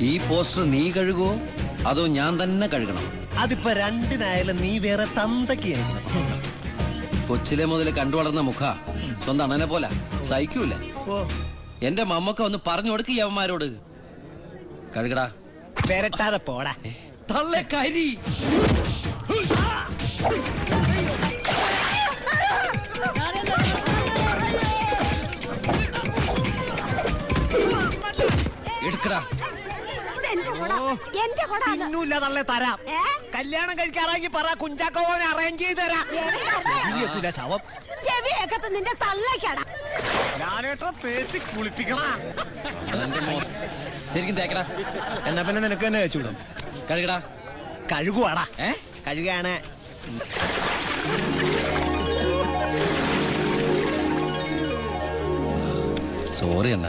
ഈ പോസ്റ്റർ നീ കഴുകുവോ അതോ ഞാൻ തന്നെ കഴുകണം? അതിപ്പോ രണ്ടിനായാലും നീ വേറെ തന്തക്ക്. കൊച്ചിലെ മുതൽ കണ്ടു വളർന്ന മുഖ സ്വന്തം അണ്ണനെ പോലെ സഹിക്കൂല. എന്റെ മമ്മക്ക ഒന്ന് പറഞ്ഞു കൊടുക്ക് യവന്മാരോട്. കഴുകടാ. പെരട്ടാതെ പോടാ തള്ളെ കരി. എടുക്കടാ. ഇന്നൂല്ല തള്ളെ തരാം. കല്യാണം കഴിക്കാറാക്കി പറ, കുഞ്ചാക്കോനെ അറേഞ്ച് ചെയ്ത് തരാം. ശവം നിന്റെ തള്ളക്കട തേച്ച് കുളിപ്പിക്കണ. ശരിക്കും തേക്കടാ. എന്നാ പിന്നെ നിനക്ക് തന്നെ വെച്ചുവിടും. കഴുകടാ. കഴുകുവാടാ. കഴുകാണ്. സോറി അണ്ണ.